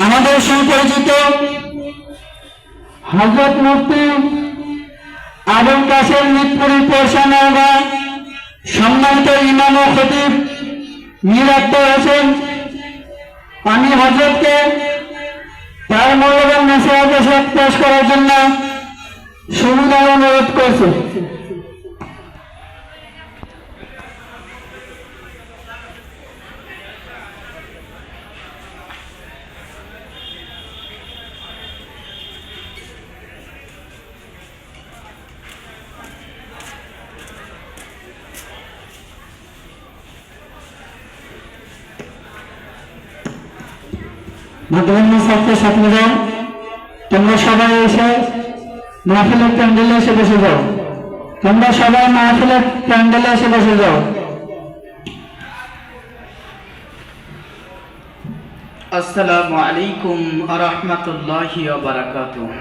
আমাদের সুপরিচিত হযরত মুফতি আবুল কাসেম মিরপুরি পৌরসভা সম্মানিত ইমাম ও খতিব মীর আক্তার হোসেন, আমি হযরতকে তার মূল্যবান নসিহত পেশ করার জন্য সুবিধার অনুরোধ করছি। মাধ্যমিক ছাত্রছাত্রীরা, তোমরা সবাই এসে মাহফিলের প্যান্ডেলে এসে বসে যাও। তোমরা সবাই মাহফিলের প্যান্ডেলে এসে বসে যাও। আসসালামু আলাইকুম ওয়া রাহমাতুল্লাহি ওয়া বারাকাতুহু।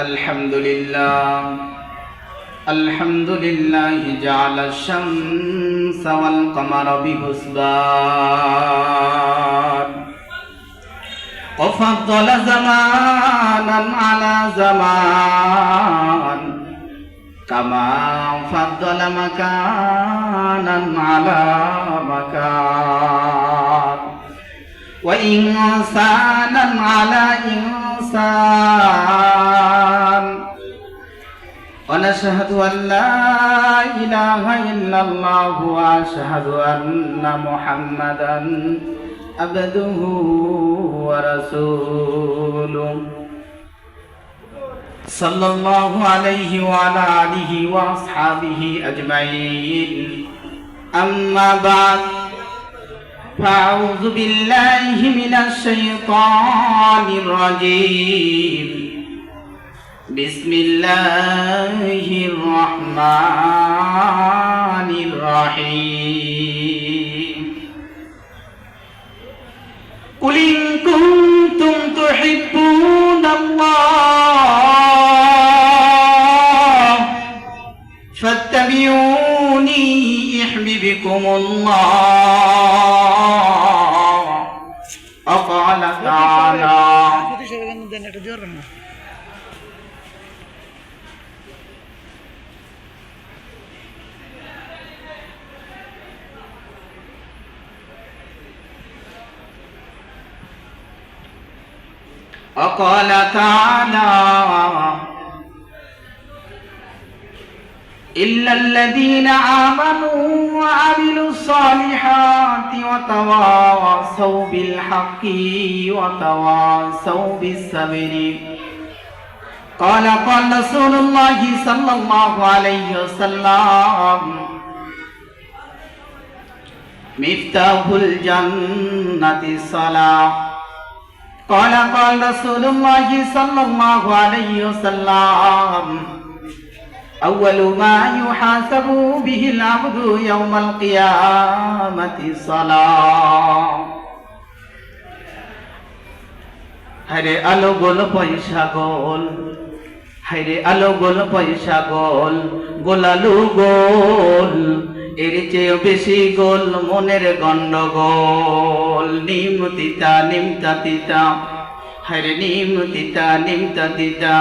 আলহামদুলিল্লাহ আলহামদুলিল্লাহি জাআলা আশ-শামসা ওয়াল কামারা বিহুসবান ওয়া ফাদ্দালা জামানান আলা জামান কামা ফাদ্দালা মাকানান আলা মাকান ওয়া ইনসানান আলা ইনসান ওয়া নাশহাদু আন লা ইলাহা ইল্লাল্লাহু ওয়া আশহাদু আন্না মুহাম্মাদান আবদুহু ওয়া রাসূলুহু সাল্লাল্লাহু আলাইহি ওয়া আলা আলিহি ওয়া আসহাবিহি আজমাইন। আম্মা বা'দ, ফাআউযু বিল্লাহি মিনাশ শাইতানির রাজীম। বিসমিল্লাহির রহমানির রহিম। কুল ইন কুনতুম তুহিব্বুনাল্লাহ ফাত্তাবিউনি ইউহিব্বুকুমুল্লাহ। ওয়াকালা তাআলা وقال تعالى إلا الذين آمنوا وعملوا الصالحات وتواصوا بالحق وتواصوا بالصبر قال رسول الله صلى الله عليه وسلم مفتاح الجنة الصلاة قال رسول الله صلى الله عليه وسلم أول ما يحاسب به العبد يوم القيامة الصلاة। হায়রে আলো গোল পয়সা গোল, হায়রে আলো গোল পয়সা গোল, গোলালু গোল, এর চেয়ে বেশি গোল মনের গন্ডগোল। নিম তিতা নিমতা তিতা, হায়রে নিম তিতা নিমতা তিতা,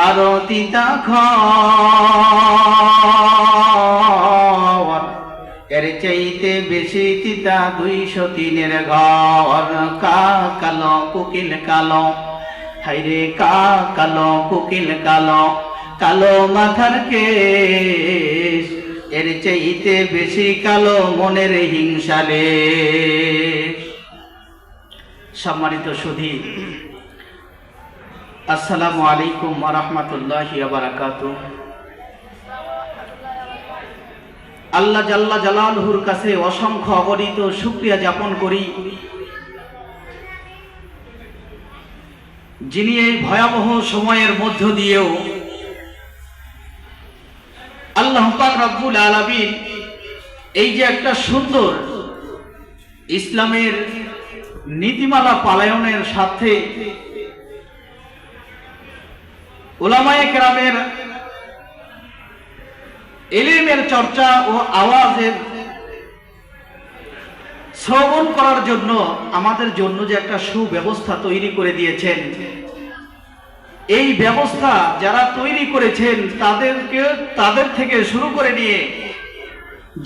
আরো তিতা খর, এর চাইতে বেশি তিতা 203 ঘর। কা কালো কোকিল কালো, হায়রে কা কালো কোকিল কালো, কালো মাথার কেশ, এর চাইতে বেশি কালো মনের হিংসালে। সম্মানিত সুধী, আসসালামু আলাইকুম ওয়া রাহমাতুল্লাহি ওয়া বারাকাতুহু। আল্লাহ জাল্লা জালালুহুর কাছে অসংখ্য অগণিত শুকরিয়া জ্ঞাপন করি, যিনি এই ভয়াবহ সময়ের মধ্য দিয়েও আল্লাহ পাক রব্বুল আলামিন এই যে একটা সুন্দর ইসলামের নীতিমালা পালনের সাথে উলামায়ে কেরামের ইলমের চর্চা ও আওয়াজের শ্রবণ করার জন্য আমাদের জন্য যে একটা সুব্যবস্থা তৈরি করে দিয়েছেন, এই ব্যবস্থা যারা তৈরি করেছেন তাদের থেকে শুরু করে নিয়ে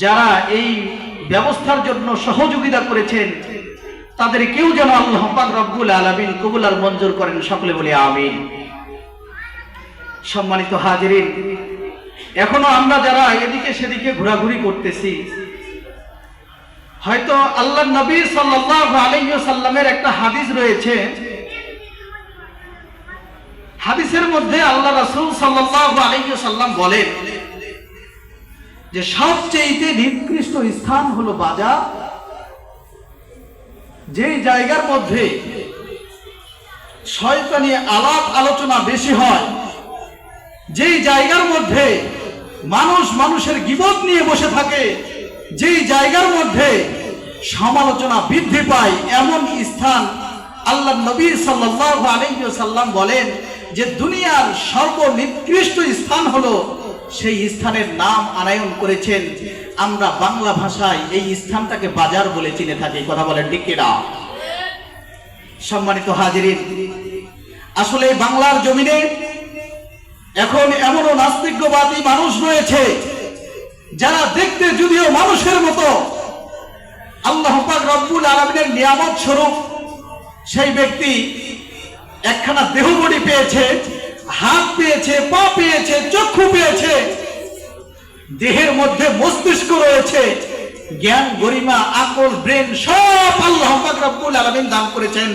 যারা এই ব্যবস্থার জন্য সহযোগিতা করেছেন, তাদের কেউ যেন আল্লাহ পাক রব্বুল আলামিন কবুল আর মঞ্জুর করেন, সকলে বলি আমিন। সম্মানিত হাজিরিন, এখনো আমরা যারা এদিকে সেদিকে ঘোরাঘুরি করতেছি, হয়তো আল্লাহ নবী সাল্লাল্লাহু আলাইহি ওয়াসাল্লামের একটা হাদিস রয়েছে, হাদিসের মধ্যে আল্লাহ রাসূল সাল্লাল্লাহু আলাইহি ওয়াসাল্লাম বলেন যে সবচেয়ে নিকৃষ্ট স্থান হলো বাজার, যেই জায়গার মধ্যে শয়তানি আলাপ আলোচনা বেশি হয়, যেই জায়গার মধ্যে মানুষ মানুষের গীবত নিয়ে বসে থাকে, যেই জায়গার মধ্যে সমালোচনা বৃদ্ধি পায়, এমন স্থান আল্লাহ নবী সাল্লাল্লাহু আলাইহি ওয়াসাল্লাম বলেন যে দুনিয়ার সর্বনিকৃষ্ট স্থান হলো, সেই স্থানের নাম আনায়ন করেছেন, আমরা বাংলা ভাষায় এই স্থানটাকে বাজার বলে চিনে থাকি। কথা বলেন ঠিক কিনা? সম্মানিত হাজিরিন, আসলে বাংলার জমিনে এখন এমনও নাস্তিকবাদী মানুষ রয়েছে যারা দেখতে যদিও মানুষের মতো, আল্লাহ পাক রব্বুল আলামিনের নিয়ামত স্বরূপ সেই ব্যক্তি একখানা দেহবডি পেয়েছে, হাত পেয়েছে, পা পেয়েছে, চক্ষু পেয়েছে, দেহের মধ্যে মস্তিষ্ক রয়েছে, জ্ঞান, গরিমা, আকল, ব্রেন সব আল্লাহ পাক রব্বুল আলামিন দান করেছেন।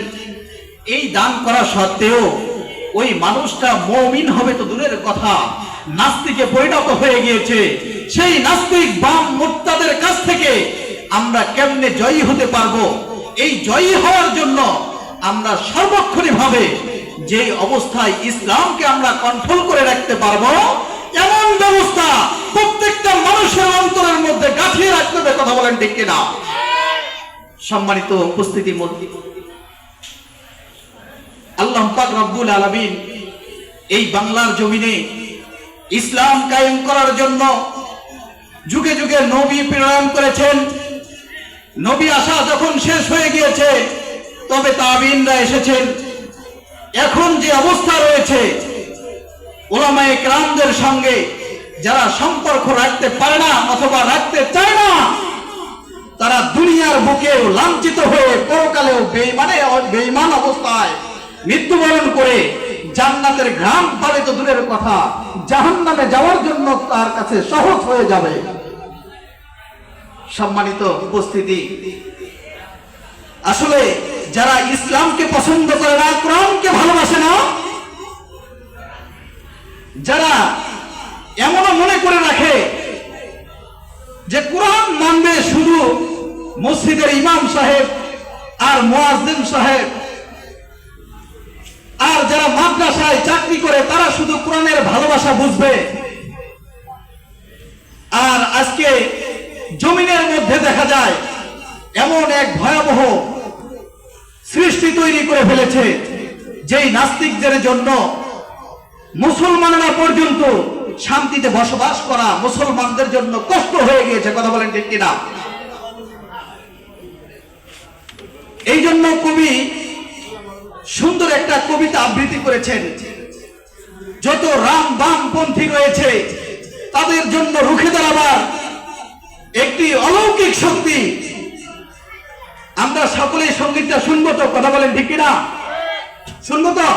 এই দান করা সত্ত্বেও ওই মানুষটা মুমিন হবে তো দূরের কথা, নাস্তিকে পরিণত হয়ে গিয়েছে। সেই নাস্তিক বাম মুর্তাদের কাছ থেকে আমরা কেমনে জয়ী হতে পারবো? এই জয়ী হওয়ার জন্য আমরা সর্বক্ষণিক ভাবে যে অবস্থায় ইসলামকে আমরা কন্ট্রোল করে রাখতে পারবো, এমন ব্যবস্থা প্রত্যেকটা মানুষের অন্তরের মধ্যে গাঁথিয়ে রাখতে হবে। কথা বলেন ঠিক কিনা? সম্মানিত উপস্থিতি, আল্লাহ পাক রব্বুল আলামিন এই বাংলার জমিনে ইসলাম কায়েম করার জন্য যুগে যুগে নবী প্রেরণ করেছেন। নবী আসা যখন শেষ হয়ে গিয়েছে, তবে তাবিঈনরা এসেছেন। এখন যে অবস্থা রয়েছে, উলামায়ে কেরামদের সঙ্গে যারা সম্পর্ক রাখতে পারে না অথবা রাখতে চায় না, তারা দুনিয়ার বুকেও লাঞ্ছিত হয়ে পরকালেও বেঈমান অবস্থায় মৃত্যুবরণ করে জান্নাতের ঘ্রাণ পাবে তো দূরের কথা, জাহান্নামে যাওয়ার জন্য তার কাছে সহজ হয়ে যাবে। সম্মানিত উপস্থিতি, আসলে যারা ইসলামকে পছন্দ করে না, কোরআনকে ভালোবাসে না, যারা এমনও মনে করে রাখে যে কোরআন মানবে শুধু মসজিদের ইমাম সাহেব আর মুয়াজ্জিন সাহেব, আর যারা মাদ্রাসায় চাকরি করে তারা শুধু কোরআনের ভালোবাসা বুঝবে, আর আজকে জমিনের মধ্যে দেখা যায় এমন এক ভয়াবহ সৃষ্টি তৈরি করে ফেলেছে, যেই নাস্তিকদের জন্য মুসলমানরা পর্যন্ত শান্তিতে বসবাস করা মুসলমানদের জন্য কষ্ট হয়ে গিয়েছে। কথা বলেন ঠিক কিনা? এই জন্য কবি সুন্দর একটা কবিতা আবৃত্তি করেছেন, যত রাম বামপন্থী রয়েছে তাদের জন্য রুখে দাঁড়াবার একটি অলৌকিক শক্তি। আমরা সকলেই সঙ্গীতটা শুনবো তো? কথা বলেন ঠিক কিনা? শুনবো তো?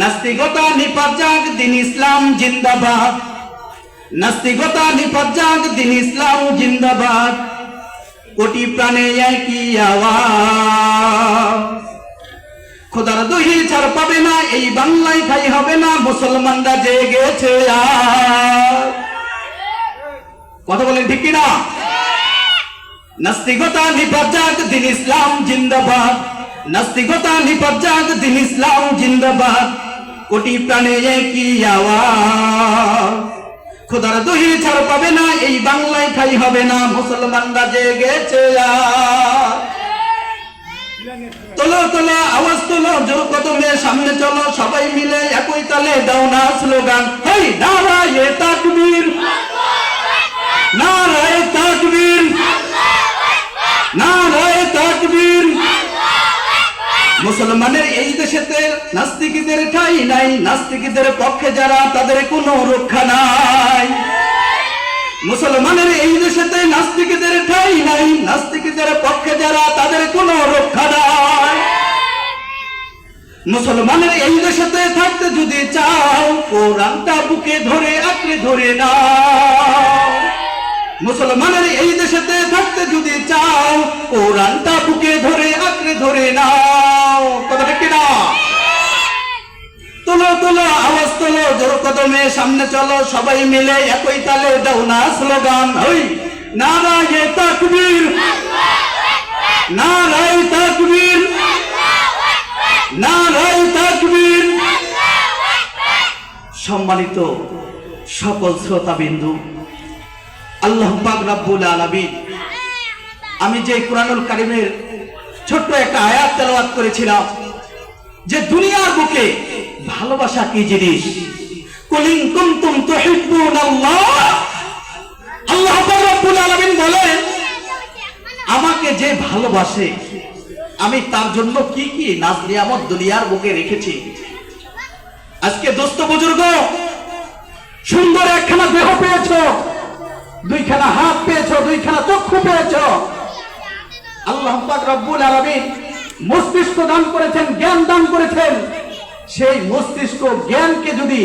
নাস্তিকতা নিপাত যাক, দিন ইসলাম জিন্দাবাদ। নাস্তিকতা নিপাত যাক, দিন ইসলাম জিন্দাবাদ। কোটি প্রাণে একই আওয়াজ, খোদার দহি ছাড় পাবে না, এই বাংলায় ঠাই হবে না, মুসলমানরা জেগেছে আজ। কথা বলেন ঠিক কিনা? নাস্তিকতা নিপাত যাক, দিন ইসলাম জিন্দাবাদ। নাস্তিকতা নিপাত যাক, দিন ইসলাম জিন্দাবাদ। কোটি প্রাণে একই আওয়াজ, খোদার দহি ছাড় পাবে না, এই বাংলায় ঠাই হবে না, মুসলমানরা জেগেছে আজ। তোলো তোলো আওয়াজ তোলো, জোর কদমে সামনে চলো, সবাই মিলে একই তালে দাও না স্লোগান, হেই নারায়ে তাকবীর, নারায়ে তাকবীর, মুসলমানের এই দেশেতে নাস্তিকদের ঠাঁই নাই, নাস্তিকদের পক্ষে যারা তাদের কোনো রক্ষা নাই। মুসলমানের এই দেশেতে নাস্তিকদের ঠাঁই নাই, নাস্তিকদের পক্ষে যারা তাদের কোনো রক্ষা নাই। মুসলমানের এই দেশেতে থাকতে যদি চাও, কোরআনটা বুকে ধরে আঁকড়ে ধরে নাও। মুসলমানের এই দেশেতে থাকতে যদি চাও, কোরআনটা বুকে ধরে আঁকড়ে ধরে নাও। কথা ঠিক না? তোলো তোলো আওয়াজ তোলো, জোর কদমে সামনে চলো, সবাই মিলে একই তালে দাও না স্লোগান, ওই নারায়ে তাকবীর, নারায়ে তাকবীর, নারায়ে তাকবীর। সম্মানিত সকল শ্রোতাবিন্দু, আল্লাহ পাক রব্বুল আলামিন, আমি যে কুরআনুল কারীমের ছোট্ট একটা আয়াত তেলাওয়াত করেছিলাম যে দুনিয়ার বুকে ভালোবাসা কি জিনিস, কুল ইন কুনতুম তুহিব্বুনাল্লাহ, আল্লাহ পাক রব্বুল আলামিন বলেন আমাকে যে ভালোবাসে আমি তার জন্য কি কি নাজ নিয়ামত দুনিয়ার বুকে রেখেছি। আজকে দোস্ত বুজুর্গ, সুন্দর একখানা দেহ পেয়েছো, দুইখানা হাত পেয়েছো, দুইখানা চক্ষু পেয়েছো। আল্লাহ পাক রব্বুল আলামিন মস্তিষ্ক দান করেছেন, জ্ঞান দান করেছেন। সেই মস্তিষ্ক জ্ঞানকে যদি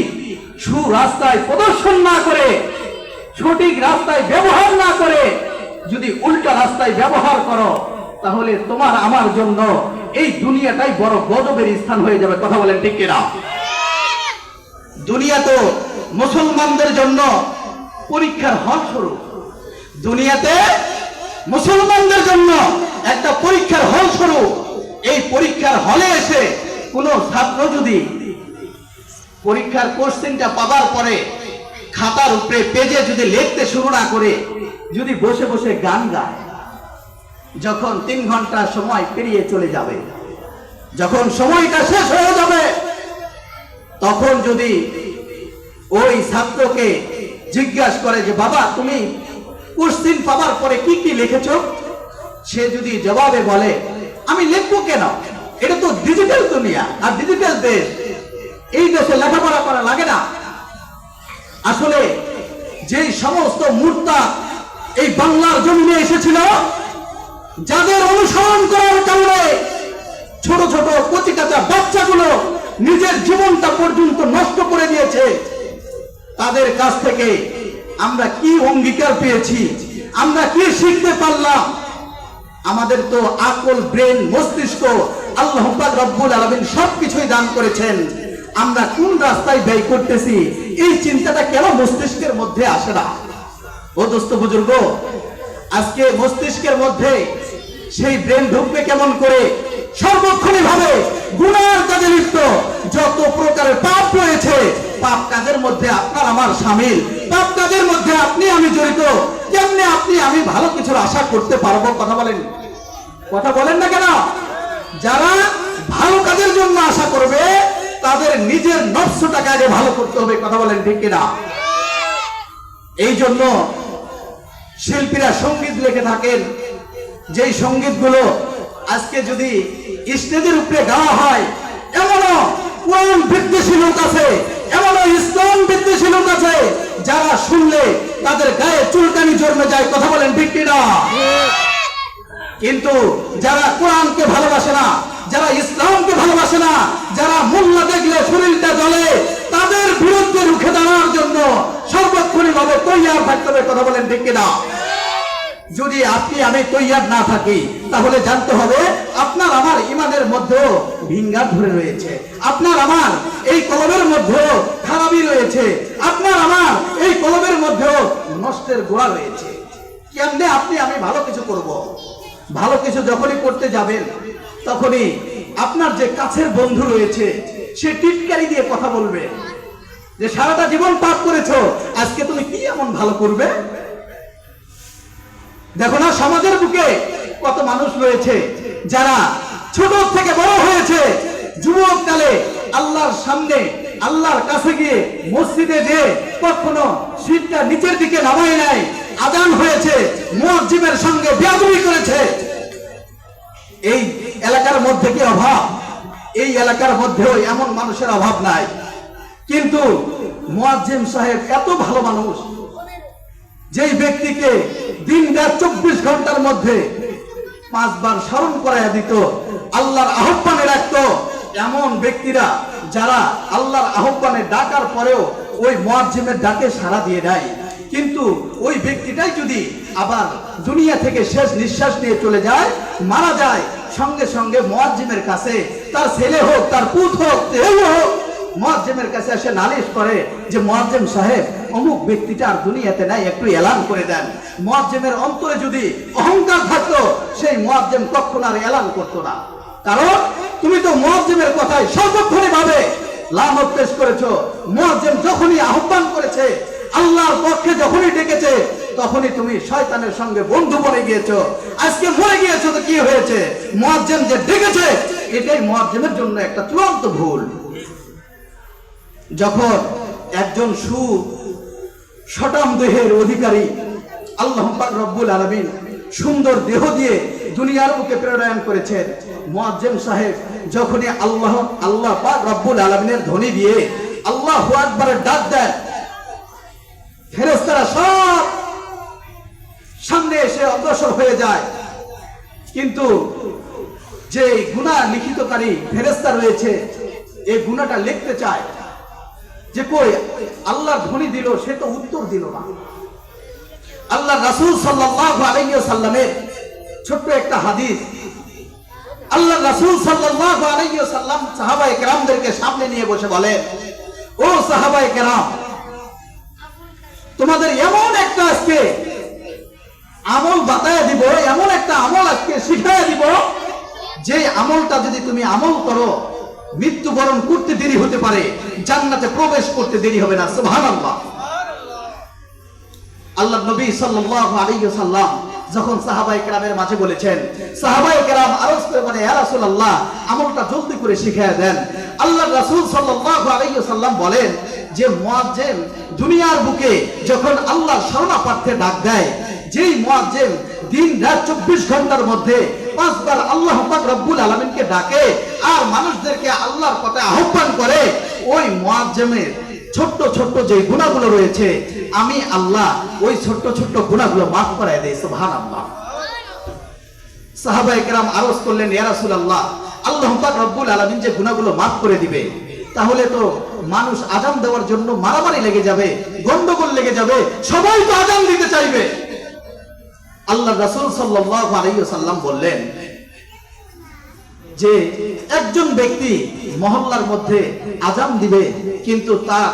সুরাস্তায় প্রদর্শন না করে, সঠিক রাস্তায় ব্যবহার না করে যদি উল্টা রাস্তায় ব্যবহার করো, তাহলে তোমার আমার জন্য এই দুনিয়াটাই বড় গজবের স্থান হয়ে যাবে। কথা বলেন ঠিক কিনা? দুনিয়া তো মুসলমানদের জন্য পরীক্ষার হল স্বরূপ। দুনিয়াতে মুসলমানদের জন্য একটা পরীক্ষার হল স্বরূপ। এই পরীক্ষার হলে এসে কোন ছাত্র যদি পরীক্ষার কোশ্চেনটা পাবার পরে খাতার উপরে পেজে যদি লিখতে শুরু না করে, যদি বসে বসে গান গায়, যখন 3 ঘন্টা সময় পেরিয়ে চলে যাবে, যখন সময়টা শেষ হয়ে যাবে, তখন যদি ওই ছাত্রকে জিজ্ঞাসা করে যে বাবা তুমি কোশ্চেন পাবার পরে কি কি লিখেছো, সে যদি জবাবে বলে আমি লিখবো কেন, এটা তো ডিজিটাল দুনিয়া আর ডিজিটাল দেশ, এই দেশে লেখাপড়া করা লাগে না। আসলে যে সমস্ত মুর্তাদ এই বাংলার জমিনে এসেছিল, যাদের অনুসরণ করার কারণে ছোট ছোট কচি কাঁচা বাচ্চাগুলো নিজের জীবনটা পর্যন্ত নষ্ট করে দিয়েছে, তাদের কাছ থেকে আমরা কি অঙ্গীকার পেয়েছি, আমরা কি শিখতে পারলাম? আমাদের তো আকল, ব্রেন, মস্তিষ্ক আল্লাহ পাক রব্বুল আলামিন সবকিছুই দান করেছেন। আমরা কোন রাস্তায় ব্যয় করতেছি এই চিন্তাটা কেন মস্তিষ্কের মধ্যে আসে না? ও দোস্ত বুজুর্গ, আজকে মস্তিষ্কের মধ্যে সেই ব্রেন ঢুকবে কেমন করে? সর্বক্ষণই ভাবে গুনার কাজে লিপ্ত, যত প্রকারের পাপ রয়েছে, পাপ কাজের মধ্যে আপনার আমার শামিল, পাপ কাজের মধ্যে আপনি আমি জড়িত। কেমনে আপনি আমি ভালো কিছুর আশা করতে পারবো? কথা বলেন, কথা বলেন না কেন? যারা ভালো কাজের জন্য আশা করবে তাদের নিজের নফসটাকে আগে ভালো করতে হবে। কথা বলেন ঠিক কিনা? এই জন্য শিল্পীরা সঙ্গীত লিখে থাকেন, যেই সঙ্গীতগুলো আজকে যদি স্টেজের উপরে গাওয়া হয়, এমনও কোরআন বিদ্বেষী লোক আছে, এমনও ইসলাম বিদ্বেষী লোক আছে, যারা শুনলে তাদের গায়ে চুলকানি জন্মে যায়। কথা বলেন ঠিক কিনা? কিন্তু যারা কোরআনকে ভালোবাসে না, যারা ইসলামকে ভালোবাসে না, যারা মোল্লা দেখলে শরীরটা জ্বলে, তাদের বিরুদ্ধে রুখে দাঁড়ানোর জন্য সর্বক্ষণই ভাবে তৈয়ার থাকতে হবে। কথা বলেন ঠিক কিনা? যদি আপনি আমি তৈয়ার না থাকি, তাহলে জানতে হবে আপনার আমার ইমানের মধ্যেও ভিঙ্গার ধরে রয়েছে, আপনার আমার এই কলমের মধ্যেও খারাপই রয়েছে, আপনার আমার এই কলমের মধ্যেও নষ্টের গোড়া রয়েছে। কেমনে আপনি আমি ভালো কিছু করব? ভালো কিছু যখনই করতে যাবেন, তখনই আপনার যে কাছের বন্ধু রয়েছে সে টিটকারি দিয়ে কথা বলবে যে সারাটা জীবন পাপ করেছো, আজকে তুমি কি এমন ভালো করবে? দেখো না সমাজের বুকে কত মানুষ রয়েছে যারা ছোট থেকে বড় হয়েছে, যুবক কালে আল্লাহর সামনে আল্লাহর কাছে গিয়ে মসজিদে যে কখনো সিটটা নিচের দিকে নামায় নাই, আজান হয়েছে মুয়াজ্জিনের সঙ্গে বেয়াদবি করেছে। এই এলাকার মধ্যে কি অভাব? এই এলাকার মধ্যেও এমন মানুষের অভাব নাই, কিন্তু মুয়াজ্জিম সাহেব এত ভালো মানুষ, যেই ব্যক্তিকে দিন রাত 24 ঘন্টার মধ্যে 5 বার স্মরণ করাইয়া দিত, আল্লাহর আহ্বানে রাখতো। এমন ব্যক্তিরা যারা আল্লাহর আহ্বানে ডাকার পরেও ওই মুয়াজ্জিমের ডাকে সাড়া দিয়ে দেয়, কিন্তু ওই ব্যক্তিটাই যদি আবার দুনিয়া থেকে শেষ নিঃশ্বাস নিয়ে চলে যায়, মারা যায়, সঙ্গে সঙ্গে মুয়াজ্জিমের কাছে তার ছেলে হোক, তার পুত হোক, কেউ হোক, মুয়াজ্জিমের কাছে এসে নালিশ করে যে মুয়াজ্জিম সাহেব অমুক ব্যক্তিটা আর দুনিয়াতে নাই, একটু এলান করে দেন। মুয়াজ্জিমের অন্তরে যদি অহংকার থাকতো, সেই মুয়াজ্জিম কখনো আর এলান করতো না। কারণ তুমি তো মুয়াজ্জিমের কথায় সর্বক্ষণই ভাবে লানত পেশ করেছো। মুয়াজ্জিম যখনই আহ্বান করেছে, আল্লাহর পক্ষে যখনই ডেকেছে, তখনই তুমি শয়তানের সঙ্গে বন্ধু বনে গিয়েছো। আজকে মরে গিয়েছো তো কি হয়েছে? মুয়াজ্জিম যে ডেকেছে, এটাই মুয়াজ্জিমের জন্য একটা চূড়ান্ত ভুল। যখন একজন সটাম দেহের অধিকারী আল্লাহ পাক রব্বুল আলামিন সুন্দর দেহ দিয়ে দুনিয়ার বুকে প্রেরণ করেছেন, মুয়াজ্জিম সাহেব যখনই আল্লাহ পাক রব্বুল আলামিনের ধ্বনি দিয়ে আল্লাহু আকবারের ডাক দেন, ফেরেশতারা সব সামনে এসে অগ্রসর হয়ে যায়। কিন্তু যে গুনাহ লিখিতকারী ফেরেশতা রয়েছে, এই গুনাহটা লিখতে চায় যে কই আল্লাহর ধ্বনি দিল, সে তো উত্তর দিল না। আল্লাহ রাসূল সাল্লাল্লাহু আলাইহি ওয়াসাল্লামের ছোট্ট একটা হাদিস, আল্লাহ রাসূল সাল্লাল্লাহু আলাইহি ওয়াসাল্লাম সাহাবায়ে কেরামদেরকে সামনে নিয়ে বসে বলেন, ও সাহাবায়ে কেরাম, তোমাদের এমন একটা আজকে আমল বাতায় দিব, এমন একটা আমল আজকে শিখাইয়া দিব, যে আমলটা যদি তুমি আমল করো, মৃত্যুবরণ করতে দেরি হতে পারে, জান্নাতে প্রবেশ করতে দেরি হবে না। সুবহানাল্লাহ। আল্লাহ নবী সাল্লাল্লাহু আলাইহি ওয়াসাল্লাম যখন সাহাবায়ে কেরামের মাঝে বলেছেন, সাহাবায়ে কেরাম আরজ করে বলে, ইয়া রাসূলুল্লাহ, আমলটা জলদি করে শিখিয়ে দেন। আল্লাহ রাসূল সাল্লাল্লাহু আলাইহি ওয়াসাল্লাম বলেন যে মুয়াজ্জিম দুনিয়ার বুকে যখন আল্লাহর শরণাপর্থে ডাক দেয়, যেই মুয়াজ্জিম দিন রাত 24 ঘন্টার মধ্যে 5 বার আল্লাহ পাক রব্বুল আলামিনকে ডাকে আর মানুষদেরকে আল্লাহর পথে আহ্বান করে, ওই মুয়াজ্জিমের ছোট্ট ছোট্ট যে গুনাহগুলো রয়েছে, আমি আল্লাহ ওই ছোট্ট ছোট্ট গুনাহগুলো মাফ করায় দেই। সুবহানাল্লাহ। সাহাবায়ে কেরাম আরজ করলেন, ইয়া রাসূলুল্লাহ, আল্লাহ পাক রব্বুল আলামিন যে গুনাহগুলো মাফ করে দিবে, তাহলে তো মানুষ আযান দেওয়ার জন্য মারামারি লেগে যাবে, গন্ডগোল লেগে যাবে, সবাই তো আযান দিতে চাইবে। আল্লাহ রাসূল সাল্লাল্লাহু আলাইহি ওয়াসাল্লাম বললেন যে একজন ব্যক্তি মহল্লার মধ্যে আযান দিবে, কিন্তু তার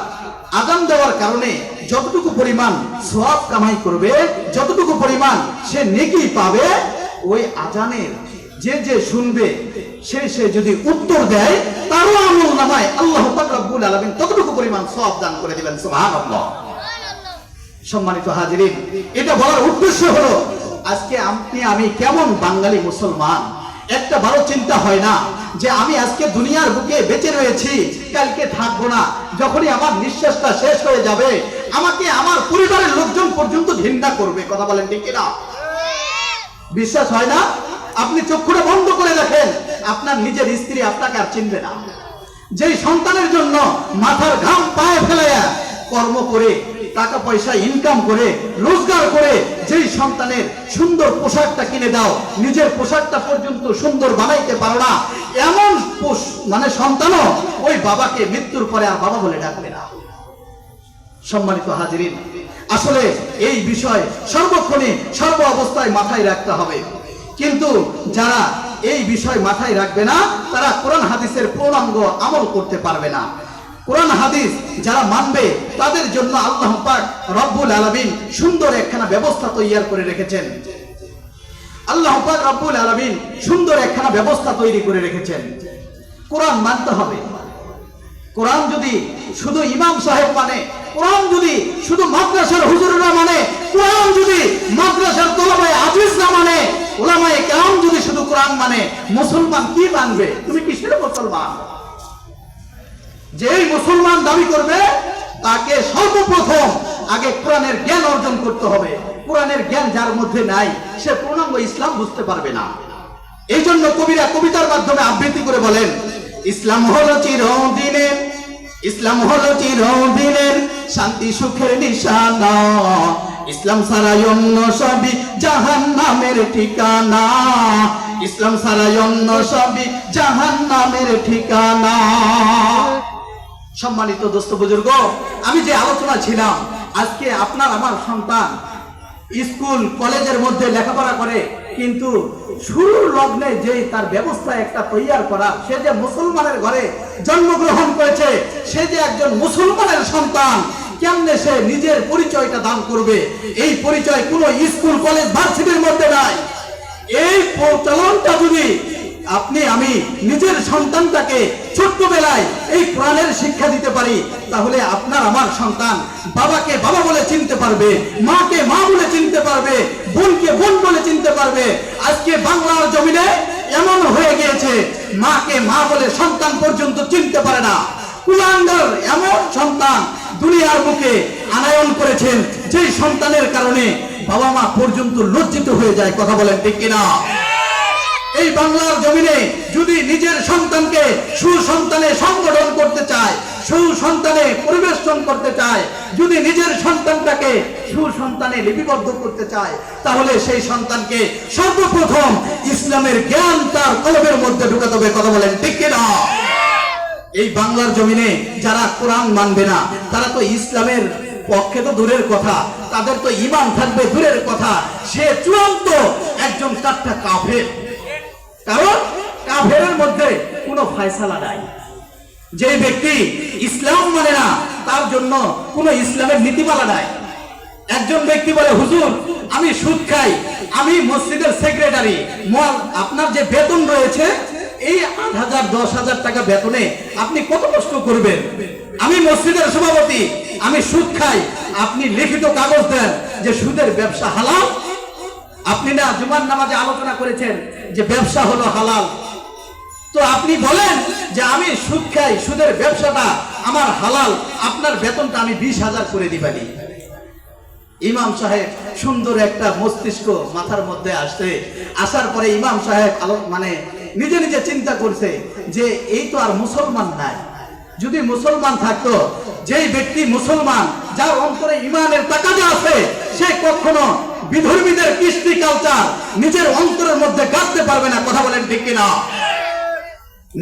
আযান দেওয়ার কারণে যতটুকু পরিমাণ সওয়াব কামাই করবে, যতটুকু পরিমাণ সে নেকি পাবে, ওই আযানের যে শুনবে সে যদি উত্তর দেয়, তারও আমলনামায় আল্লাহ পাক রব্বুল আলামিন ততটুকু পরিমাণ সওয়াব দান করে দিবেন। সুবহানাল্লাহ। সম্মানিত হাজিরিন, এটা বলার উদ্দেশ্য হলো, আজকে আপনি আমি কেমন বাঙালি মুসলমান, একটা ভালো চিন্তা হয় না যে আমি আজকে দুনিয়ার বুকে বেঁচে রয়েছি, কালকে থাকবো না, যখনই আমার নিঃশ্বাসটা শেষ হয়ে যাবে আমাকে আমার পরিবারের লোকজন পর্যন্ত ঘৃণা করবে। কথা বলেন ঠিক কিনা? বিশ্বাস হয় না? আপনি চক্ষুটা বন্ধ করে দেখেন, আপনার নিজের স্ত্রী আপনাকে আর চিনবে না। যেই সন্তানের জন্য মাথার ঘাম পায়ে ফেলাইয়া কর্ম করে, টাকা পয়সা ইনকাম করে, রোজগার করে যেই সন্তানের সুন্দর পোশাকটা কিনে দাও, নিজের পোশাকটা পর্যন্ত সুন্দর বানাইতে পারো না, এমন মানে সন্তানও ওই বাবাকে মৃত্যুর পরে আর বাবা বলে ডাকবে না। সম্মানিত হাজিরিন, আসলে এই বিষয় সর্বক্ষণে সর্ব অবস্থায় মাথায় রাখতে হবে। কিন্তু যারা এই বিষয় মাথায় রাখবে না, তারা কোরআন হাদিসের পূর্ণাঙ্গ আমল করতে পারবে না। কোরআন হাদিস যারা মানবে, তাদের জন্য আল্লাহ পাক রব্বুল আলামিন সুন্দর একখানা ব্যবস্থা তৈরি করে রেখেছেন। আল্লাহ পাক রব্বুল আলামিন সুন্দর একখানা ব্যবস্থা তৈরি করে রেখেছেন। কোরআন মানতে হবে। কোরআন যদি শুধু ইমাম সাহেব মানে, কোরআন যদি শুধু মাদ্রাসার হুজুররা মানে, কোরআন যদি মাদ্রাসার তোলাবায়ে হাদিসরা মানে, উলামায়ে কেরাম যদি শুধু কোরআন মানে, মুসলমান কি মানবে? তুমি কিসের মুসলমান? যেই মুসলমান দাবি করবে, তাকে সর্বপ্রথম আগে কোরআনের জ্ঞান অর্জন করতে হবে। কোরআনের জ্ঞান যার মধ্যে নাই, সে পূর্ণাঙ্গ ইসলাম বুঝতে পারবে না। এই জন্য কবিরা কবিতার মাধ্যমে আবৃত্তি করে বলেন, ইসলাম হলো চিরদিনের, ইসলাম হলো চিরদিনের শান্তি সুখের নিশানা। ইসলাম ছাড়াই অন্য সবই জাহান্নামের ঠিকানা। ইসলাম ছাড়াই অন্য সবই জাহান্নামের ঠিকানা। সম্মানিত দোস্ত বুজুর্গ, আমি যে আলোচনা ছিলাম, আজকে আপনার আমার সন্তান স্কুল কলেজের মধ্যে লেখাপড়া করে, কিন্তু শুরুর লগ্নে যে তার ব্যবস্থা একটা তৈয়ার করা, সে যে মুসলমানের ঘরে জন্মগ্রহণ করেছে, সে যে একজন মুসলমানের সন্তান, কেমনে সে নিজের পরিচয়টা দান করবে? এই পরিচয় কোনো স্কুল কলেজ ভার্সিটির মধ্যে নাই। এই প্রচলনটা যদি আপনি আমি নিজের সন্তানটাকে ছোট্টবেলায় এই কোরআনের শিক্ষা দিতে পারি, তাহলে আপনার আমার সন্তান বাবাকে বাবা বলে চিনতে পারবে, মাকে মা বলে চিনতে পারবে, বোনকে বোন বলে চিনতে পারবে। আজকে বাংলার জমিনে এমন হয়ে গিয়েছে, মাকে মা বলে সন্তান পর্যন্ত চিনতে পারে না। কুলাঙ্গার এমন সন্তান দুনিয়ার বুকে আনায়ন করেছেন, যেই সন্তানের কারণে বাবা মা পর্যন্ত লজ্জিত হয়ে যায়। কথা বলেন ঠিক কিনা? এই বাংলার জমিনে যদি নিজের সন্তানকে সুসন্তানে সংগঠন করতে চায়, সুসন্তানে পরিবেশন করতে চায়, যদি নিজের সন্তানটাকে সুসন্তানে লিপিবদ্ধ করতে চায়, তাহলে সেই সন্তানকে সর্বপ্রথম ইসলামের জ্ঞান তার কলবের মধ্যে ঢুকাতে হবে। কথা বলেন ঠিক কিনা? এই বাংলার জমিনে যারা কোরআন মানবে না, তারা তো ইসলামের পক্ষে তো দূরের কথা, তাদের তো ঈমান থাকবে দূরের কথা, সে চূড়ান্ত একজন কাট্টা কাফের। কারণ কাফেরের মধ্যে কোনো ফয়সালা নাই। যে ব্যক্তি ইসলাম মানে না, তার জন্য কোনো ইসলামের নীতিমালা নাই। একজন ব্যক্তি বলে, হুজুর আমি সুদ খাই, আমি মসজিদের সেক্রেটারি, আপনার যে বেতন রয়েছে এই 8,000 10,000 টাকা বেতনে আপনি কত কষ্ট করবেন? আমি মসজিদের সভাপতি, আমি সুদ খাই, আপনি লিখিত কাগজ দেন যে সুদের ব্যবসা হালাল। আপনি না জুমার নামাজে আলোচনা করেছেন যে ব্যবসা হলো হালাল, তো আপনি বলেন যে আমি সুদ খাই, সুদের ব্যবসাটা আমার হালাল, আপনার বেতনটা আমি 20,000 করে দিবানি। ইমাম সাহেব সুন্দর একটা মস্তিষ্ক মাথার মধ্যে আসছে, আসার পরে ইমাম সাহেব মানে নিজে নিজে চিন্তা করছে যে এই তো আর মুসলমান নাই। যদি মুসলমান থাকতো, যেই ব্যক্তি মুসলমান, যার অন্তরে ইমানের তাকাজা আছে, সে কখনো বিধর্মীদের কৃষ্টি কালচার নিজের অন্তরের মধ্যে গাঁথতে পারবে না। কথা বলেন ঠিক কিনা?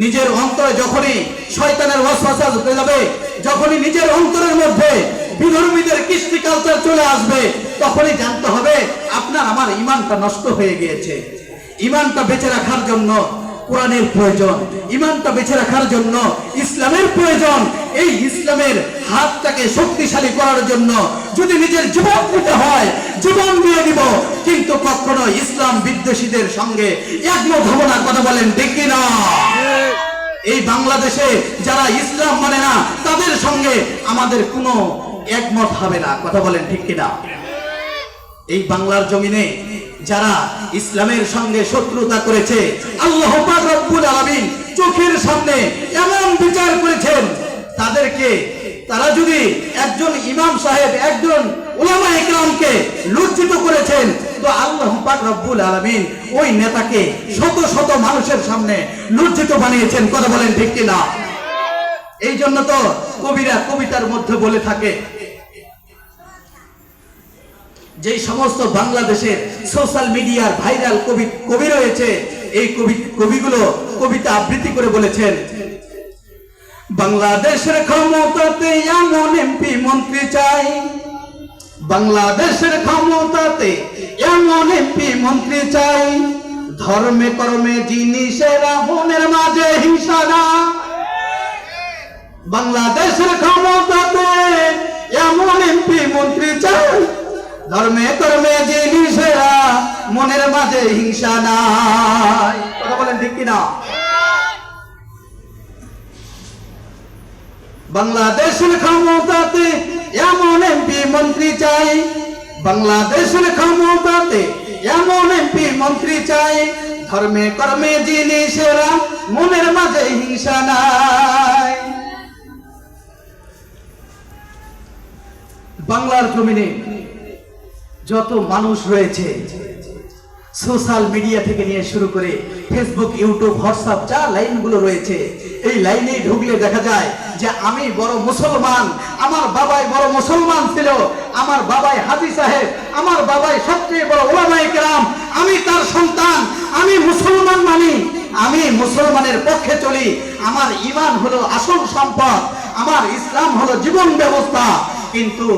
নিজের অন্তরে যখনই শয়তানের ওয়াসওয়াসা ঢুকে যাবে, যখনই নিজের অন্তরের মধ্যে বিধর্মীদের কৃষ্টি কালচার চলে আসবে, তখনই জানতে হবে আপনার আমার ইমানটা নষ্ট হয়ে গিয়েছে। ইমানটা বেঁচে রাখার জন্য কোরআনের প্রয়োজন, ইমানটা বেঁচে রাখার জন্য ইসলামের প্রয়োজন। এই ইসলামের হাতটাকে শক্তিশালী করার জন্য যদি নিজের জীবন দিতে হয়, জীবন দিয়ে দিব, কিন্তু কখনো ইসলাম বিদ্বেষীদের সঙ্গে একমত হব না। কথা বলেন ঠিক কিনা? এই বাংলাদেশে যারা ইসলাম মানে না, তাদের সঙ্গে আমাদের কোনো একমত হবে না। কথা বলেন ঠিক কিনা? এই বাংলার জমিনে যারা ইসলামের সঙ্গে শত্রুতা করেছে, আল্লাহ পাক রব্বুল আলামিন চোখের সামনে এমন বিচার করেছেন তাদেরকে, তারা যদি একজন ইমাম সাহেব, একজন উলামা ইকরামকে লজ্জিত করেছেন, তো আল্লাহ পাক রব্বুল আলামিন ওই নেতাকে শত শত মানুষের সামনে লজ্জিত বানিয়েছেন। কথা বলেন ঠিক কিনা? এই জন্য তো কবিরা কবিতার মধ্যে বলে থাকে, যে সমস্ত বাংলাদেশের সোশ্যাল মিডিয়ার ভাইরাল কবি রয়েছে, এই কবিগুলো কবিতা আবৃত্তি করে বলেছেন, বাংলাদেশের ক্ষমতাতে এমন এমপি মন্ত্রী চাই, বাংলাদেশের ক্ষমতাতে এমন এমপি মন্ত্রী চাই, ধর্মে কর্মে জিনিসেরা মনের মাঝে হিংসা না। বাংলাদেশের ক্ষমতাতে এমন এমপি মন্ত্রী চাই, ধর্মে কর্মে জিনিসেরা মনের মাঝে হিংসা নাই। কথা বলেন ঠিক কিনা? বাংলাদেশের ক্ষমতাতে এমন এমপি মন্ত্রী চাই, বাংলাদেশের ক্ষমতাতে এমন এমপি মন্ত্রী চাই, ধর্মে কর্মে জিনিসেরা মনের মাঝে হিংসা নাই। বাংলার জমিনে যত মানুষ রয়েছে, সোশ্যাল মিডিয়া থেকে নিয়ে শুরু করে ফেসবুক, ইউটিউব, হোয়াটসঅ্যাপ যা লাইনগুলো রয়েছে, এই লাইনেই ঢুকলে দেখা যায় যে আমি বড় মুসলমান, আমার বাবাই বড় মুসলমান ছিল, আমার বাবাই হাজী সাহেব, আমার বাবাই সবচেয়ে বড় উলামায়ে কেরাম, আমি তার সন্তান, আমি মুসলমান মানি, আমি মুসলমানের পক্ষে চলি, আমার ঈমান হলো আসল সম্পদ, আমার ইসলাম হলো জীবন ব্যবস্থা। কিন্তু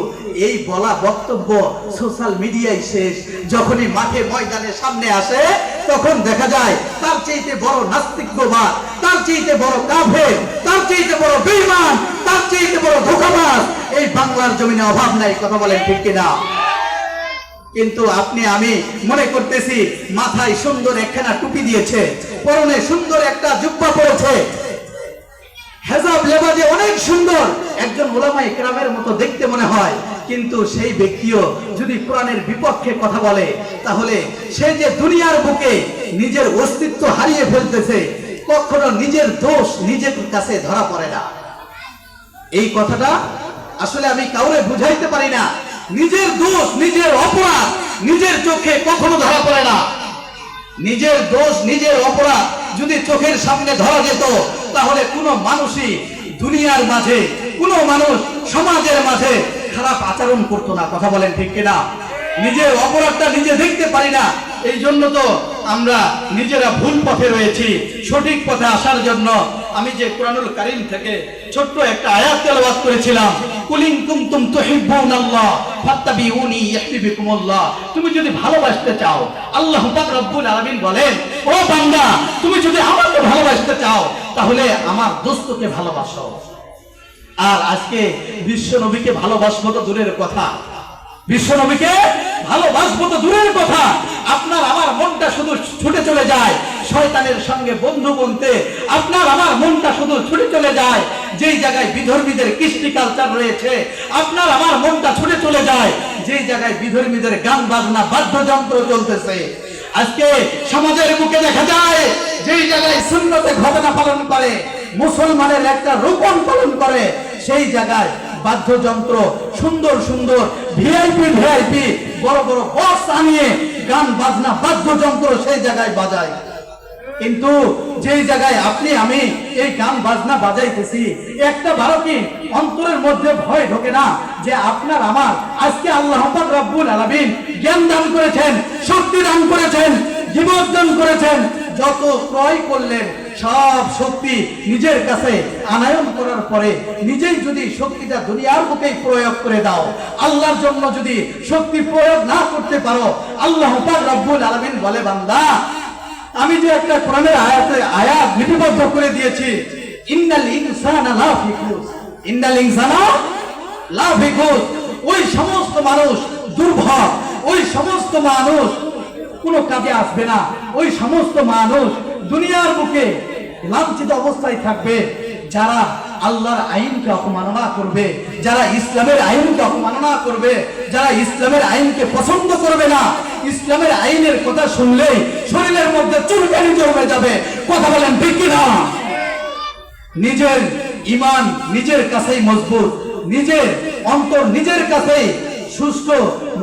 এই বলা বক্তব্য সোশ্যাল মিডিয়ায় শেষ, যখনই মাঠে ময়দানের সামনে আসে তখন দেখা যায় তার চাইতে বড় নাস্তিকবাদ, তার চাইতে বড় কাফের, তার চাইতে বড় বেঈমান, তার চাইতে বড় ধোঁকাবাজ এই বাংলার জমিনে অভাব নাই। কথা বলেন ঠিক কিনা? কিন্তু আপনি আমি মনে করতেছি মাথায় সুন্দর একখানা টুপি দিয়েছে, পরনে সুন্দর একটা জুব্বা পরেছে, হেজাব লেবাজে অনেক সুন্দর, একজন উলামায়ে কেরামের মতো দেখতে মনে হয়, কিন্তু সেই ব্যক্তিও যদি কোরআনের বিপক্ষে কথা বলে তাহলে সে যে দুনিয়ার বুকে নিজের অস্তিত্ব হারিয়ে ফেলতেছে, কখনো নিজের দোষ নিজের কাছে ধরা পড়ে না। এই কথাটা আসলে আমি কাউরে বুঝাইতে পারি না। নিজের দোষ, নিজের অপরাধ নিজের চোখে কখনো ধরা পড়ে না। নিজের দোষ, নিজের অপরাধ যদি চোখের সামনে ধরা যেত তাহলে কোনো মানুষই দুনিয়ার মাঝে, কোনো মানুষ সমাজের মাঝে খারাপ আচরণ করতো না। কথা বলেন ঠিক কিনা? নিজের অপরাধটা নিজে দেখতে পারি না, এই জন্য তো আমরা নিজেরা ভুল পথে রয়েছি। সঠিক পথে আসার জন্য আমি যে কোরআনুল কারীম থেকে ছোট্ট একটা আয়াত তেলাওয়াত করেছিলাম, কুলিন কুনতুম তুহিব্বুনাল্লাহ ফাত্তাবিউনি ইউহিব্বুকুমুল্লাহ, তুমি যদি ভালোবাসতে চাও, আল্লাহ পাক রব্বুল আলামিন বলেন, ও বান্দা তুমি যদি আমাকে ভালোবাসতে চাও তাহলে আমার দোস্তকে ভালোবাসো। আর আজকে বিশ্ব নবীকে ভালোবাসবো তো দূরের কথা, বিশ্ব নবীকে ভালোবাসবো তো দূরের কথা, আপনার আমার মনটা শুধু ছুটে চলে যায় শয়তানের সঙ্গে বন্ধু বনতে। আপনার আমার মনটা শুধু ছুটে চলে যায় যেই জায়গায় বিধর্মীদের কৃষ্টি কালচার রয়েছে, আপনার আমার মনটা ছুটে চলে যায় যেই জায়গায় বিধর্মীদের গান বাজনা বাদ্যযন্ত্র চলতেছে। আজকে সমাজের বুকে দেখা যায় যেই জায়গায় সুন্নতে ঘটনা পালন করে, মুসলমানের একটা রোপণ পালন করে, সেই জায়গায় বাদ্যযন্ত্র সুন্দর সুন্দর ভিআইপি বড় বড় বক্স আনিয়ে গান বাজনা বাদ্যযন্ত্র সেই জায়গায় বাজায়। কিন্তু যেই জায়গায় আপনি আমি এই গান বাজনা বাজাইতেছি, একটা বারো কি অন্তরের মধ্যে ভয় ঢোকে না যে আপনার আমার আজকে আল্লাহ পাক রব্বুল আলামিন জ্ঞান দান করেছেন, শক্তি দান করেছেন, জীবন দান করেছেন, যত ক্রয় করলেন সব শক্তি নিজের কাছে আনায়ন করার পরে নিজেই যদি শক্তিটা দুনিয়ার বুকেই প্রয়োগ করে দাও, আল্লাহর জন্য যদি শক্তি প্রয়োগ না করতে পারো, আল্লাহ পাক রব্বুল আলামিন বলে, বান্দা আমি যে একটা কোরআনের আয়াত লিপিবদ্ধ করে দিয়েছি, ইন্নাল ইনসানা লাফি খুস, ইন্নাল ইনসানা লাফি খুস, ওই সমস্ত মানুষ দুর্ভোগ, ওই সমস্ত মানুষ কোনো কাজে আসবে না, ওই সমস্ত মানুষ দুনিয়ার বুকে লাঞ্ছিত অবস্থায় থাকবে যারা আল্লাহর আইনকে অপমাননা করবে, যারা ইসলামের আইনকে অপমাননা করবে, যারা ইসলামের আইনকে পছন্দ করবে না, ইসলামের আইনের কথা শুনলেই শরীরের মধ্যে চুলকানি জমে যাবে। কথা বলেন ঠিক কিনা? নিজের ঈমান নিজের কাছেই মজবুত, নিজের অন্তর নিজের কাছেই সুস্থ,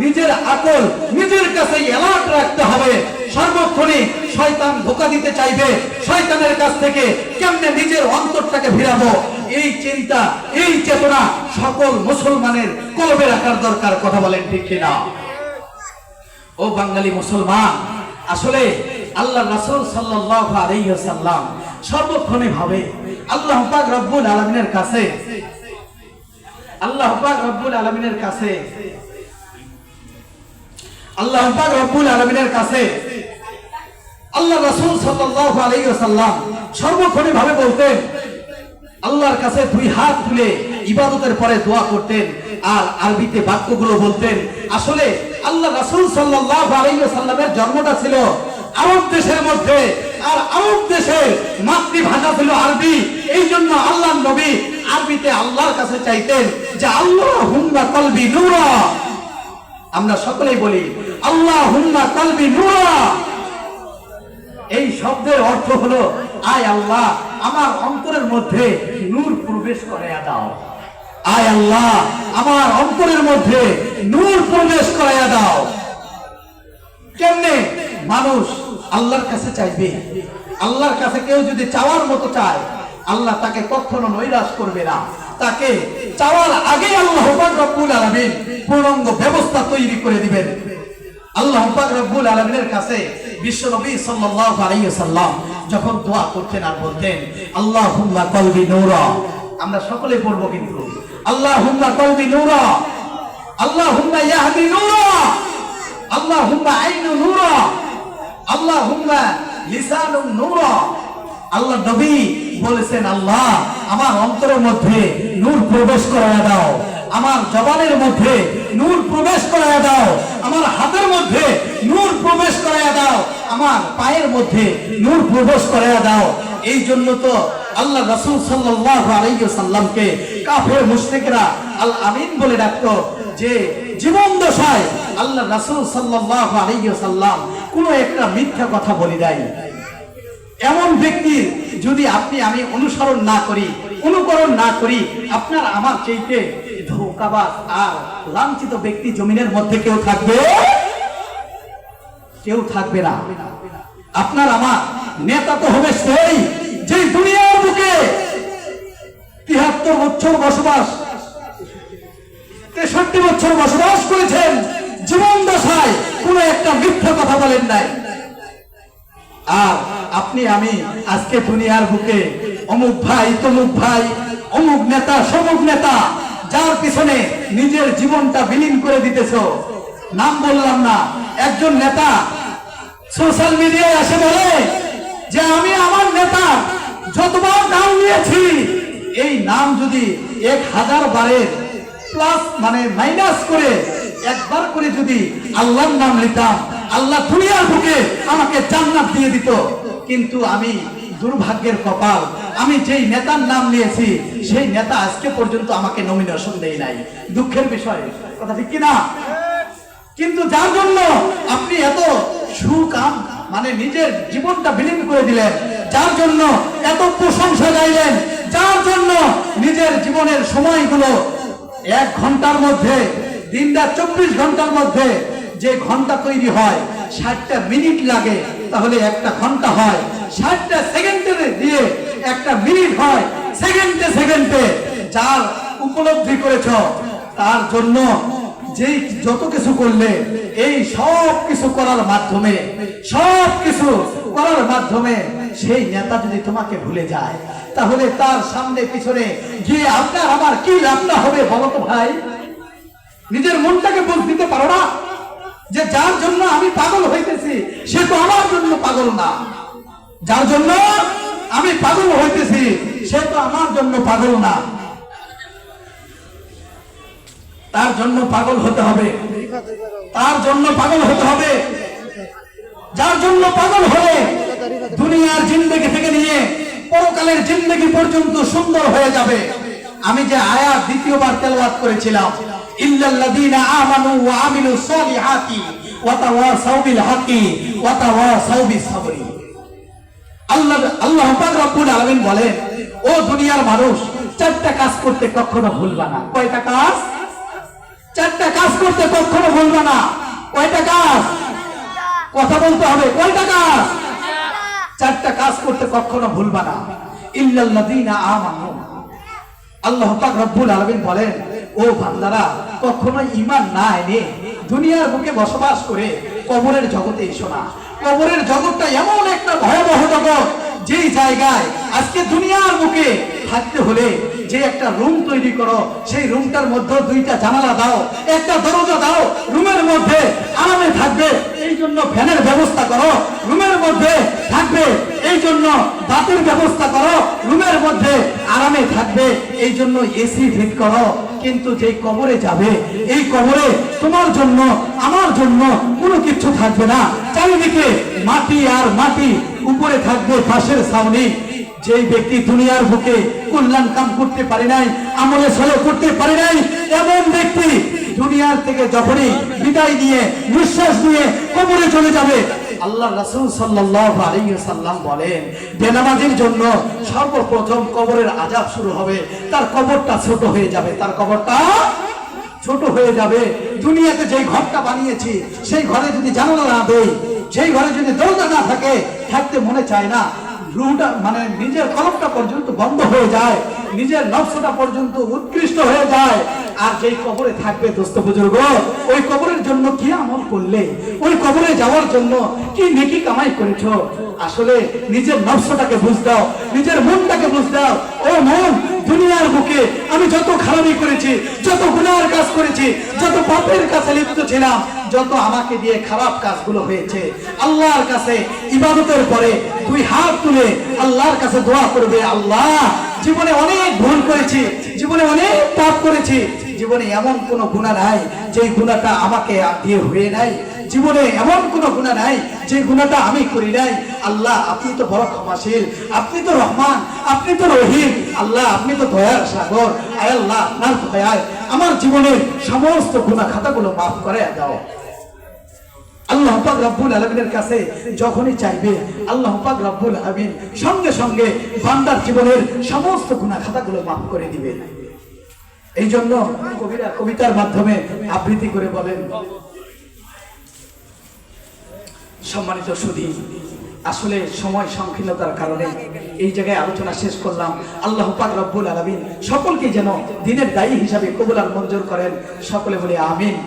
নিজের আকল নিজের কাছেই অ্যালার্ট রাখতে হবে। সর্বক্ষণই শয়তান ধোঁকা দিতে চাইবে, শয়তানের কাছ থেকে কেমনে নিজের অন্তরটাকে ফিরাবো, এই চিন্তা এই চেতনা সকল মুসলমানের কলবে রাখার দরকার। কথা বলেন ঠিক কিনা? ও বাঙালি মুসলমান, আসলে আল্লাহ রাসূল সাল্লাল্লাহু আলাইহি ওয়াসাল্লাম সর্বক্ষণে ভাবে আল্লাহ পাক রব্বুল আলামিনের কাছে, আল্লাহ পাক রব্বুল আলামিনের কাছে, আল্লাহ পাক রব্বুল আলামিনের কাছে আল্লাহ রাসূল সাল্লাল্লাহু আলাইহি ওয়াসাল্লাম সর্বক্ষণে ভাবে বলতেন, আল্লাহর কাছে দুই হাত তুলে ইবাদতের পরে দোয়া করতেন আর আরবিতে বাক্যগুলো বলতেন। আসলে আল্লাহ রাসূল সাল্লাল্লাহু আলাইহি ওয়াসাল্লামের জন্মটা ছিল আরব দেশের মধ্যে, আর আরব দেশের মাতৃভাষা ছিল আরবি, এই জন্য আল্লাহর নবী আরবিতে আল্লাহর কাছে চাইতেন যে আল্লাহুম্মা কলবি নূরা। আমরা সকলেই বলি আল্লাহুম্মা কলবি নূরা। এই শব্দের অর্থ হলো, আয় আল্লাহ আমার অন্তরের মধ্যে নূর প্রবেশ করাইয়া দাও, আয় আল্লাহ আমার অন্তরের মধ্যে নূর প্রবেশ করাইয়া দাও। কেমনে মানুষ আল্লাহর কাছে চাইবে? আল্লাহর কাছে কেউ যদি চাওয়ার মতো চায় আল্লাহ তাকে কখনো নৈরাশ করবে না। তাকে চাওয়ার আগে আল্লাহ পাক রব্বুল আলামিন পূর্ণাঙ্গ ব্যবস্থা তৈরি করে দিবেন। আল্লাহ পাক রব্বুল আলামিনের কাছে বিশ্বনবী সাল্লাল্লাহু আলাইহি ওয়াসাল্লাম যখন দোয়া করতেন আর বলতেন আল্লাহুম্মা কলবি নূরা, আমরা সকলে পড়বো কিন্তু আল্লাহুম্মা কলবি নূরা, আল্লাহুম্মা ইয়াহদি নূরা, আল্লাহুম্মা আইনু নূরা, আল্লাহুম্মা লিসানুন নূরা। আল্লাহ নবী বলেছেন আল্লাহ আমার অন্তরের মধ্যে নূর প্রবেশ করায়া দাও, আমার জবানের মধ্যে নূর প্রবেশ করায়া দাও, আমার হাতের মধ্যে নূর প্রবেশ করায়া দাও, আমার পায়ের মধ্যে নূর প্রবেশ করায়া দাও। এই জন্য তো আল্লাহ রাসূল সাল্লাল্লাহু আলাইহি ওয়াসাল্লামকে কাফের মুশরিকরা আল আমিন বলে ডাকতো, যে জীবন দশায় আল্লাহ রাসূল সাল্লাল্লাহু আলাইহি ওয়াসাল্লাম কোনো একটা মিথ্যা কথা বলে দেয়। এমন ব্যক্তির যদি আপনি আমি অনুসরণ না করি, অনুকরণ না করি, আপনার আমার চাইতে ধোঁকাবাজ আর লাঞ্ছিত ব্যক্তি জমিনের মধ্যে কেউ থাকবে? কেউ থাকবে না। আপনার আমার নেতা তো হবে সেই, যে দুনিয়ার বুকে 73 বছর বসবাস, 63 বছর বসবাস করেছেন, জীবন দশায় কোনো একটা মিথ্যা কথা বলেন নাই। আর আপনি আমি আজকে দুনিয়ার বুকে অমুক ভাই তমুক ভাই, অমুক নেতা সমুক নেতা, যার পিছনে নিজের জীবনটা বিলীন করে দিতেছ। নাম বললাম না, একজন নেতা সোশ্যাল মিডিয়ায় এসে বলে যে আমি আমার নেতা যতবার নাম নিয়েছি, এই নাম যদি 1000 বারের প্লাস মানে মাইনাস করে একবার করে যদি আল্লাহর নাম নিতাম, আল্লাহ দুনিয়ার বুকে আমাকে জান্নাত দিয়ে দিত। কিন্তু আমি দুর্ভাগ্যের কপাল, আমি যেই নেতার নাম নিয়েছি সেই নেতা আজকে পর্যন্ত আমাকে নমিনেশন দেয় নাই। দুঃখের বিষয়, কথা ঠিক কিনা? কিন্তু যার জন্য আপনি এত সুকাম মানে নিজের জীবনটা বিলীন করে দিলেন, যার জন্য এত প্রশংসা গাইলেন, যার জন্য নিজের জীবনের সময়গুলো 1 ঘন্টার মধ্যে, দিনটা 24 ঘন্টার মধ্যে যে ঘন্টা তৈরি হয় 60টা মিনিট লাগে, তাহলে একটা ঘন্টা হয় 60টা সেকেন্ডের দিয়ে একটা মিনিট হয়, সেকেন্ডে সেকেন্ডে যার উপলব্ধি করেছ, তার জন্য যেই যত কিছু করলে, এই সব কিছু করার মাধ্যমে, সব কিছু করার মাধ্যমে সেই নেতা যদি তোমাকে ভুলে যায়, তাহলে তার সামনে পিছনে গিয়ে আপনার আমার কি লাভটা হবে বলো তো ভাই? নিজের মনটাকে বুঝ দিতে পারো না যে যার জন্য আমি পাগল হইতেছি সে তো আমার জন্য পাগল না, যার জন্য আমি পাগল হইতেছি সে তো আমার জন্য পাগল না। তার জন্য পাগল হতে হবে, তার জন্য পাগল হতে হবে, যার জন্য পাগল হলে দুনিয়ার জিন্দেগি থেকে নিয়ে পরকালের জিন্দেগি পর্যন্ত সুন্দর হয়ে যাবে। আমি যে আয়াত দ্বিতীয়বার তেলাওয়াত করেছিলাম, ইল্লাল্লাযীনা আমানু ওয়া আমিলুস সালিহাতি ওয়া তাওয়াসাউ বিল হাক্কি ওয়া তাওয়াসাউ বিস সাবরি। আল্লাহ পাক রব্বুল আলামিন বলেন, ও দুনিয়ার মানুষ, 4টা কাজ করতে কখনো ভুলবা না। কয়টা কাজ? 4টা কাজ করতে কখনো ভুলবা না। কয়টা কাজ? কথা বলতে হবে। কয়টা কাজ? 4টা কাজ করতে কখনো ভুলবা না। ইল্লাল্লাযীনা আমানু, আল্লাহ পাক রব্বুল আলামিন বলেন, ও বান্দারা, কখনো ঈমান না এনে দুনিয়ার বুকে বসবাস করে কবরের জগতে এসো না। কবরের জগৎটা এমন একটা ভয়াবহ জগৎ, যেই জায়গায় আজকে দুনিয়ার বুকে থাকতে হলে যে একটা রুম তৈরি করো, সেই রুমটার মধ্যে 2টা জানালা দাও, একটা দরজা দাও, রুমের মধ্যে আরামে থাকবে এই জন্য ফ্যানের ব্যবস্থা করো, রুমের মধ্যে থাকবে এই জন্য বাতির ব্যবস্থা করো, রুমের মধ্যে আরামে থাকবে এই জন্য এসি ফিট করো। কিন্তু যেই কবরে যাবে, এই কবরে তোমার জন্য আমার জন্য কোনো কিছু থাকবে না। চারিদিকে মাটি আর মাটি, উপরে থাকবে ফাঁসের ছাউনি। যেই ব্যক্তি দুনিয়ার বুকে কল্যাণ কাম করতে পারে নাই, আমলে সলে করতে পারে নাই, এমন ব্যক্তি দুনিয়ার থেকে যখনই বিদায় নিয়ে নিঃশ্বাস নিয়ে কবরে চলে যাবে, আল্লাহ রাসূল সাল্লাল্লাহু আলাইহি ওয়াসাল্লাম বলেন, বেনামাজির জন্য সর্বপ্রথম কবরের আযাব শুরু হবে। তার কবরটা ছোট হয়ে যাবে, তার কবরটা ছোট হয়ে যাবে। দুনিয়াতে যেই ঘরটা বানিয়েছি সেই ঘরে যদি জানালা না দেই, সেই ঘরে যদি দরজা না থাকে, থাকতে মনে চায় না। রুহটা মানে নিজের কলবটা পর্যন্ত বন্ধ হয়ে যায়, নিজের নফসটা পর্যন্ত উৎকৃষ্ট হয়ে যায়। আর যেই কবরে থাকবে দোস্ত বুজুর্গ, ওই কবরের জন্য কি আমল করলে, ওই কবরে যাওয়ার জন্য কি নেকি কামাই করেছো, আসলে নিজের নফসটাকে বুঝ দাও, নিজের মনটাকে বুঝ দাও। ও মন, দুনিয়ার বুকে আমি যত খারাপি করেছি, যত গুনাহের কাজ করেছি, যত পাপের কাছে লিপ্ত ছিলাম, যত আমাকে দিয়ে খারাপ কাজগুলো হয়েছে, আল্লাহর কাছে ইবাদতের পরে দুই হাত তুলে আল্লাহর কাছে দোয়া করবে, আল্লাহ জীবনে অনেক ভুল করেছি, জীবনে অনেক পাপ করেছি, জীবনে এমন কোন গুনাহ নাই যে গুনাহটা আমাকে দিয়ে হয়ে নাই, জীবনে এমন কোন গুনাহ নাই যে গুনাহটা আমি করি নাই। আল্লাহ আপনি তো বড় ক্ষমাশীল, আপনি তো রহমান, আপনি তো রহিম, আল্লাহ আপনি তো দয়ার সাগর। আয় আল্লাহ, আপনার দয়ায় আমার জীবনের সমস্ত গুনাহ খাতাগুলো মাফ করে দাও। আল্লাহ পাক রব্বুল আলামিনের কাছে যখনই চাইবে, আল্লাহ পাক রব্বুল আলামিন সঙ্গে সঙ্গে বান্দার জীবনের সমস্ত গুনাহ খাতাগুলো মাফ করে দিবে। এই জন্য কবিরা কবিতার মাধ্যমে আবৃত্তি করে বলেন, সম্মানিত সুধী, আসলে সময় সংকীর্ণতার কারণে এই জায়গায় আলোচনা শেষ করলাম। আল্লাহ পাক রব্বুল আলামিন সকলকে যেন দিনের দায়ী হিসাবে কবুল আর মঞ্জুর করেন, সকলে বলে আমিন।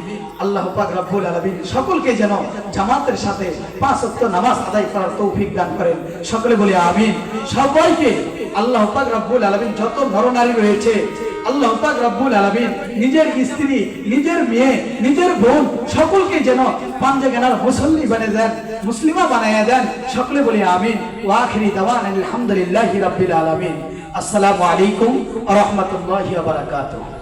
আল্লাহ পাক রব্বুল আলামিন সকলকে যেন জামাতের সাথে 5 ওয়াক্ত নামাজ আদায় করার তৌফিক দান করেন, সকলে বলে আমিন। সবাইকে আল্লাহ পাক রব্বুল আলামিন যত নরনারী রয়েছে, আল্লাহ পাক রব্বুল আলামিন নিজের স্ত্রী, নিজের মেয়ে, নিজের বোন সকলকে যেন পাঞ্জাগানার মুসল্লি বানিয়ে দেন, মুসলিমা বানাইয়া দেন, সকলে বলি আমিন। ওয়া আখিরি দাওয়ানা আলহামদুলিল্লাহি রাব্বিল আলামিন। আসসালামু আলাইকুম ওয়া রাহমাতুল্লাহি ওয়া বারাকাতুহু।